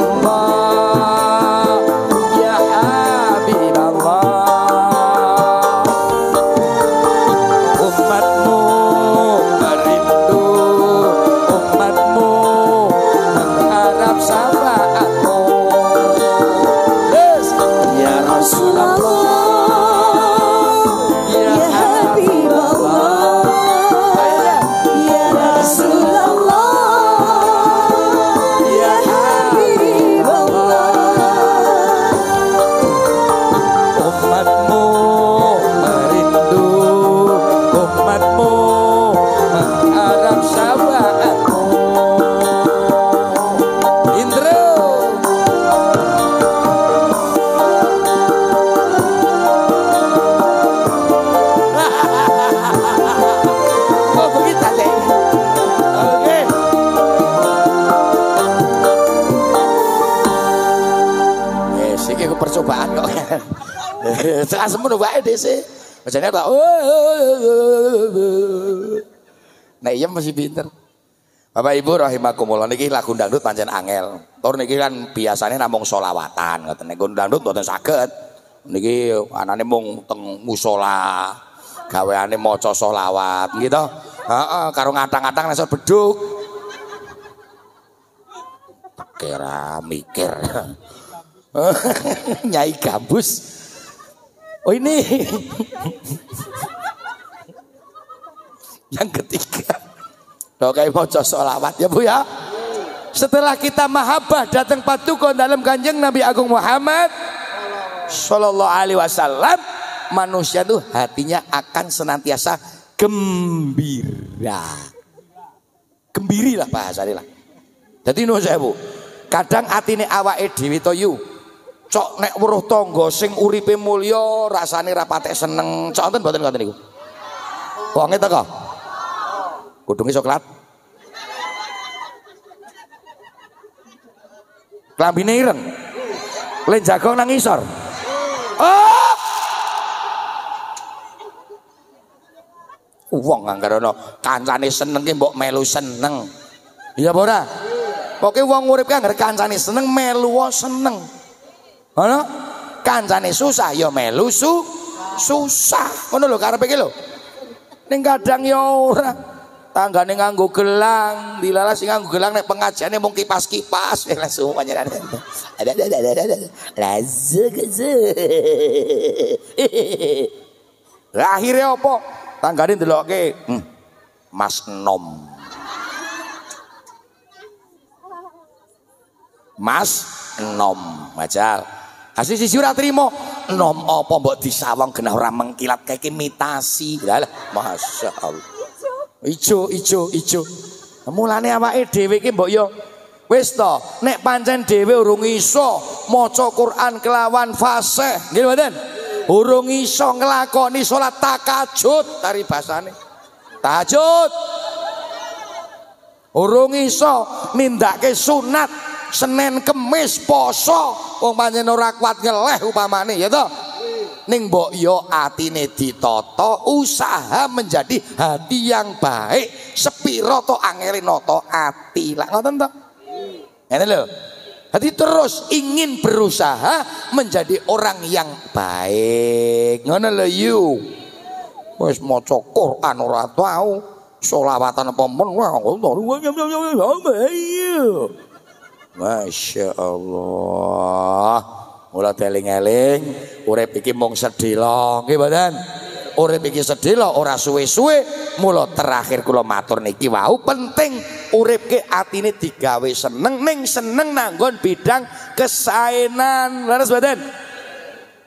ya Habib Allah umatmu merindu umatmu mengharap syafaatmu ya Rasulullah percobaan kok. Setengah semono wae dhisik. Bajane tak. Nek iya masih pinter. Bapak Ibu rahimakumullah niki lagu dangdut pancen angel. Tur niki kan biasane namung sholawatan ngoten. Nek dangdut mboten saged. Niki anane mung teng musala. Gaweane maca sholawat gitu. Heeh, karo ngatang-ngatang nek beduk. Kira mikir. Nyai gabus. Oh ini yang ketiga. Oke maca sholawat ya Bu ya. Setelah kita mahabbah datang patukon dalam kanjeng Nabi Agung Muhammad Sallallahu Alaihi Wasallam, manusia tuh hatinya akan senantiasa gembira. Gembiri lah bahasane lah. Dadi nuwun sewu. Kadang atine awake dhewe to yu. Cok nek weruh tangga sing uripe mulya rasane ra patek seneng. Cok enten mboten ngoten niku. Wonge teko. Kudunge coklat. Klambine ireng. Le jagong nang isor. Oh! Wong anggar ana kancane seneng ki mbok melu seneng. Iya apa ora? Pokoke wong urip ki anggar kancane seneng melu seneng. Ana kancane susah ya melu susah. Ngono lho karepe ki lho. Ning kadang ya ora. Tanggane nganggo gelang, dilalas sing nganggo gelang nek pengajiane mung kipas-kipas langsung panjenengan. Ada. Akhirnya apa? Tanggane ndelokke Mas Nom. Mas Nom, majal. Asli sisi ora trimo. Nom apa mbok disawang genah ora mengkilat kayak imitasi. Lah Masya Allah. Ijo. Mulane awake dhewe ki mbok yo wis to, nek pancen dhewe urung iso maca Quran kelawan fasih, nggih mboten? Urung iso nglakoni salat tahajud, tari basane. Tahajud. Urung iso nindakake sunat Senin Kemis poso, wong pancen ora kuat ngeleh upamane ya to. Ning mbok yo atine ditata, usaha menjadi hati yang baik, sepiro to angele nata ati. Lah ngoten to. Ngene lho. Jadi terus ingin berusaha menjadi orang yang baik. Ngono lho yu. Wis maca Quran ora tau, selawatan apa men Masya Allah. Mula eling-eling urip iki mung sedhela nggih mboten. Urip iki sedhela ora suwe-suwe. Mula terakhir kula matur niki wau penting uripke atine digawe seneng, ning seneng nanggon bidang kesaenan. Leres mboten?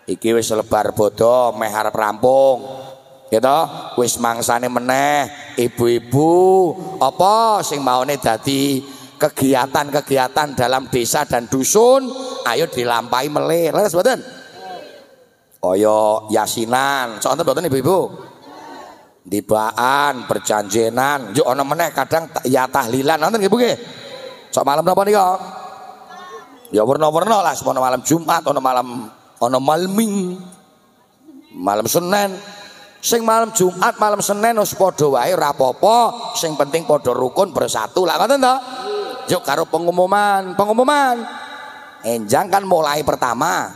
Iki wis lebar bodo meh arep rampung. Gitu, wis mangsane meneh ibu-ibu apa sing maune dadi kegiatan-kegiatan dalam desa dan dusun ayo dilampahi melih. Leres mboten? Kaya yasinan, sok enten mboten ibu-ibu? Tibaan, berjanjenan, yo ana meneh kadang ya tahlilan wonten nggih Bu nggih. Sok malam napa nika? Ya werna-werna lah, ana malam Jumat, ana malming. Malam Senin. Sing malam Jumat, malam Senin wis padha wae ora apa-apa, sing penting padha rukun bersatu lah ngoten to. Yuk karo pengumuman. Enjang kan mulai pertama.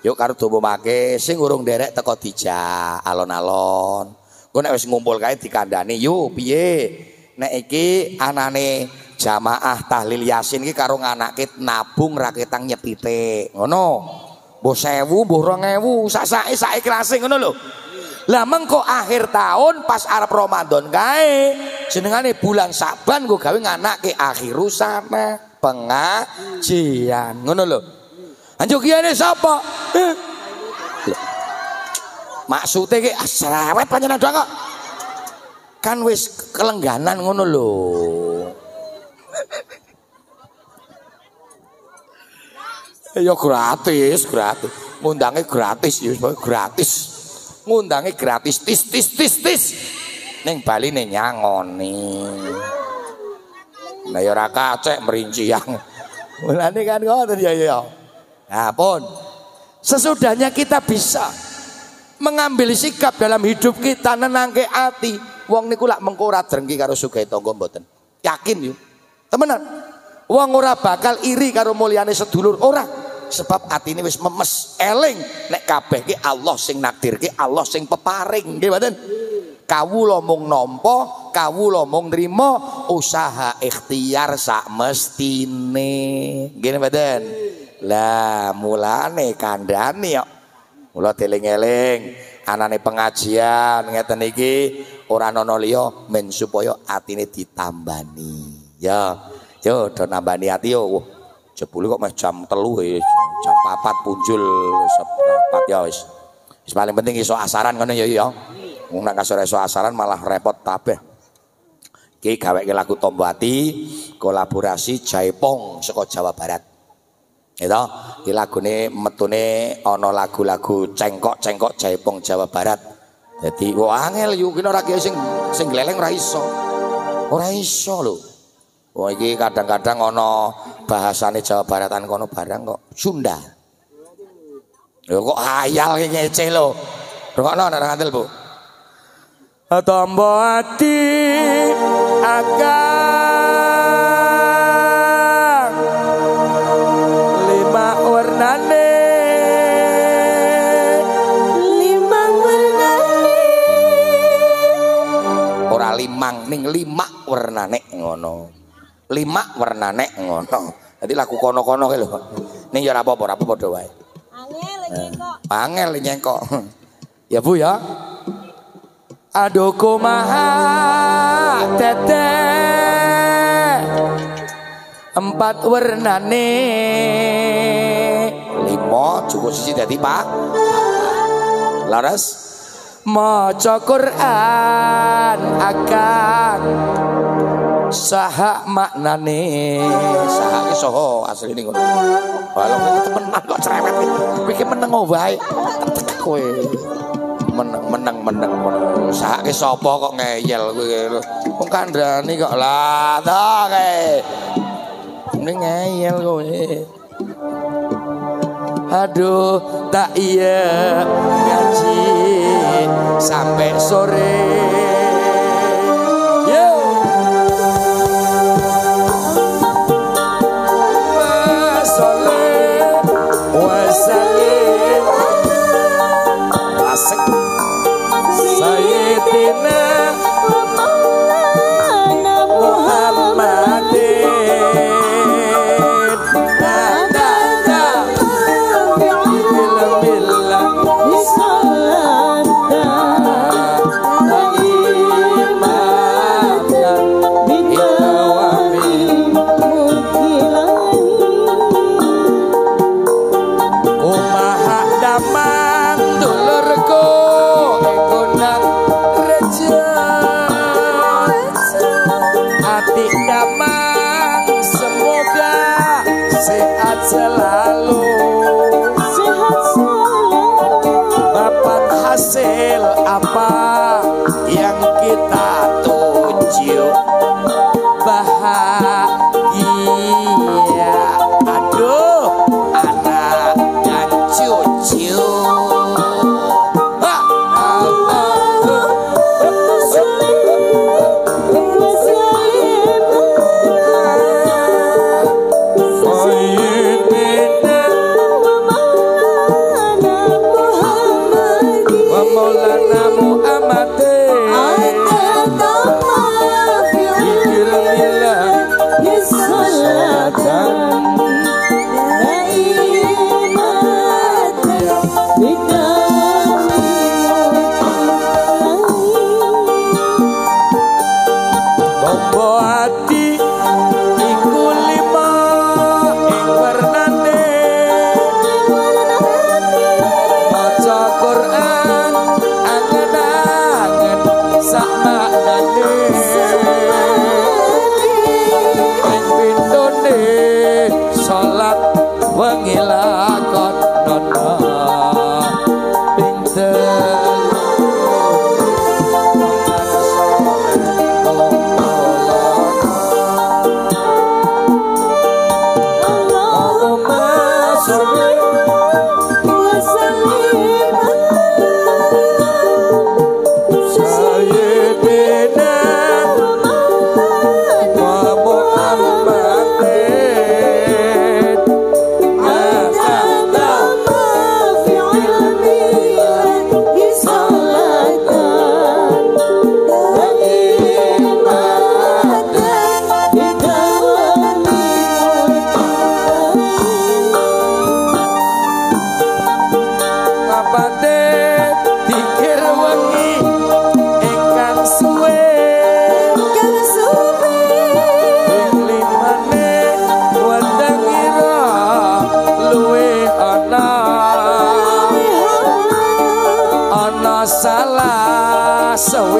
Yuk karo diumumake sing urung derek teko dijak alon-alon. Engko nek wis ngumpul kae dikandani, "Yuk piye? Nek iki anane jamaah tahlil Yasin iki karo nganake nabung raketang nyepite." Ngono. Mbuh 1000, mbuh 2000, sak ikhlase ngono lho. Lah mengko akhir tahun pas arep Ramadan kae jenengane bulan Saban nggo gawe nganake akhirus sana pengajian ngono lho. Anjogiyane sapa? Maksude ki cerewet panjenengan kok. Kan wis kelengganan ngono lho. Ya gratis. Ngundange gratis ya gratis. Ngundange gratis tis. Ning baline nyangoni. Lah ya ora kacek merinciang. Mulane kan ngoten ya. Nah pun sesudahnya kita bisa mengambil sikap dalam hidup kita nenangke ati. Wong niku lak mengko ora drengki karo sugih tangga mboten. Yakin yo. Temenan. Wong ora bakal iri karo mulyane sedulur ora. Sebab atine wis memes eling nek kabeh ki Allah sing nakdirke, Allah sing peparing nggih mboten. Kawula mung nampa, kawula mung nrimo, usaha ikhtiar sak mestine nggih mboten. Lah mulane kandhane kok mula eling-eling anane pengajian ngeten iki ora ana liya men supaya atine ditambani ya. Yo do nambani ati yo. Jebule kok meh jam 3 jam 4 punjul seprapat ya wis. Paling penting iso asaran ngono ya ya. Wong nek kasore iso asaran malah repot kabeh. Iki gaweke lagu Tombo Ati kolaborasi Jaipong saka Jawa Barat. Gitu. Iki lagune metune ana lagu-lagu cengkok-cengkok Jaipong Jawa Barat. Jadi wah angel yo kene ora sing gleleng ora iso. Ora iso lho. Wah iki kadang-kadang ana bahasane Jawa Baratan kono barang kok Sunda. Lho kok hayal iki ngece lho. Rungokno nek ngantil, Bu. Tombo ati akang lima warnane ora limang ning lima warnane ngono. Lima warnane ngono. Dadi lagu kono-kono ki lho. Ning ya ora apa-apa padha wae. Angel nyengkok. Ya Bu ya. Aduh kumaha teteh 4 warnane 5 cukup siji dadi Pak. Laras maca Quran akang saha maknane saha ki saha asline ngono. Walau temenan kok cerewet iki meneng wae kowe meneng saha ki sapa kok ngeyel kowe wong kandhani kok lah ta kae ning ngeyel kowe aduh tak iya ngaji sampai sore. Asik Sayyidina Muhammadin Nada Bila-bila selalu dapat hasil apa yang kita tuju bahagia aduh anak dan cucu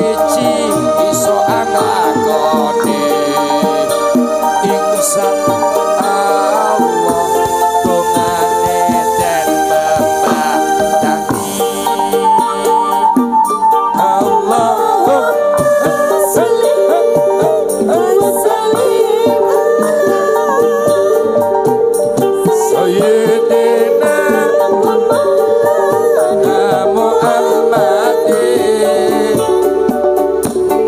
suwiji iso anglakone ingsan Allah dongane den bebadani Allahumma sholli wa sallim sayyidina Muhammadin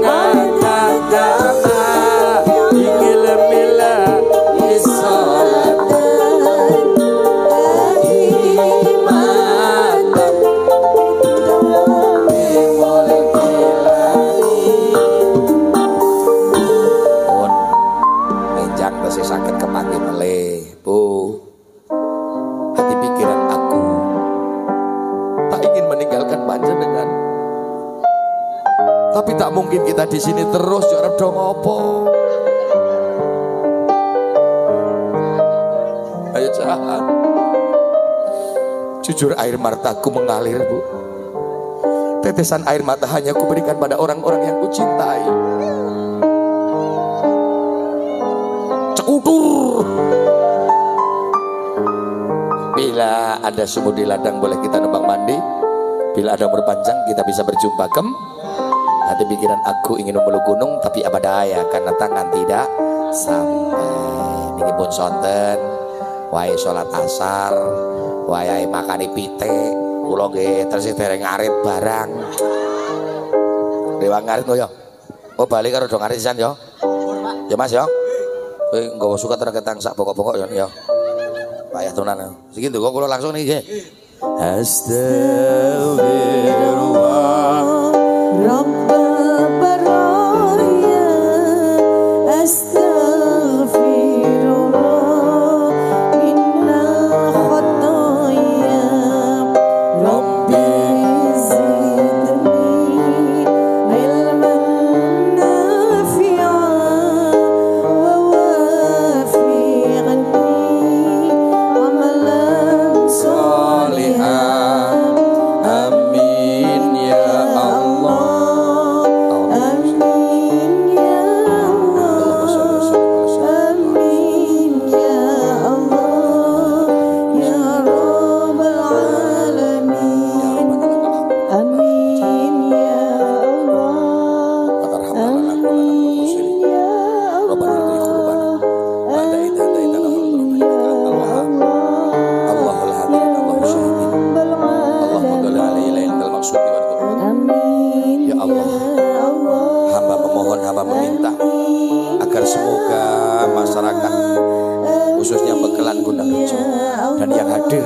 ngakadama ingil mila isolatan imatan imul kilani pun menjang tasih sakit kepanggih meleh Bu. Hati pikiran aku tak ingin meninggalkan panjenengan, tapi tak mungkin kita di sini terus jorok dong opo. Ayo jahat. Jujur air mataku mengalir Bu. Tetesan air mata hanya kuberikan pada orang-orang yang kucintai. Cekutur. Bila ada sumur di ladang boleh kita numpang mandi. Bila ada umur panjang kita bisa berjumpa hati pikiran aku ingin memeluk gunung tapi apa daya karena tangan tidak sampai. Niki pun sonten wae salat asar wae makani pite kula nggih terus dereng ngarit barang. Dewa ngarit yo. Oh balik karo do ngarit sisan yo. Ya Mas yo. Kowe nggawa suka terketang sak pokok-pokok yo. Payah tenan. Segitu kok kula langsung niki nggih. Astagfirullah Rabbal baraya Astagfirullah Innal khataya Rabbi zidni ilman nafi'an wa wafi'ni amalan salihan amin ya Allah amin ya Allah amin ya Allah ya Rabbal alamin amin ya Allah amin ya Allah ya Allah, hamba memohon, hamba meminta agar semoga masyarakat khususnya Bekelan Gondangrejo dan yang hadir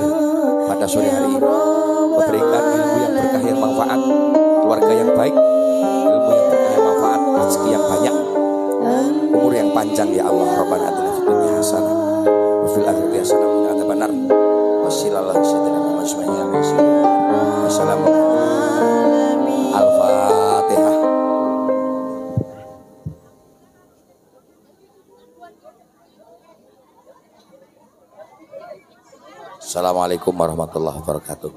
pada sore hari ini memberikan ilmu yang berkah yang manfaat, keluarga yang baik, ilmu yang berkah yang manfaat, rezeki yang banyak, umur yang panjang ya Allah. Rabbana atina fid dunya hasanah wa fil akhirati hasanah wa qina adzabannar. Wassallallahu alaihi wasallam. Al-Fatihah. Assalamualaikum warahmatullahi wabarakatuh.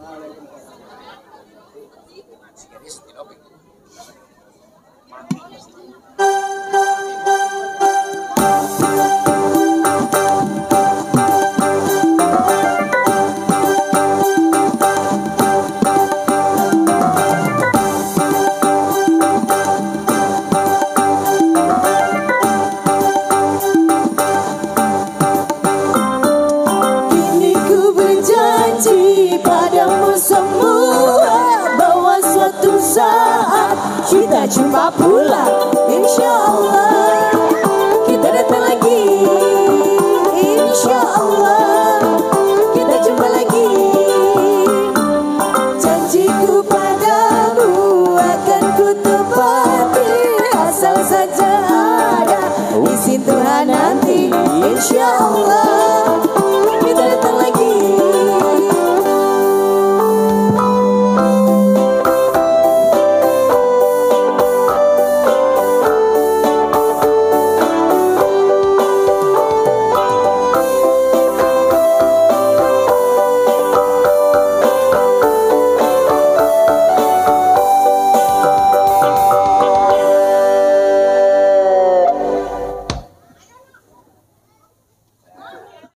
Kita jumpa pula, insya Allah kita datang lagi, insya Allah kita jumpa lagi. Janjiku padamu akan kutepati, asal saja ada izin Tuhan nanti, insya Allah.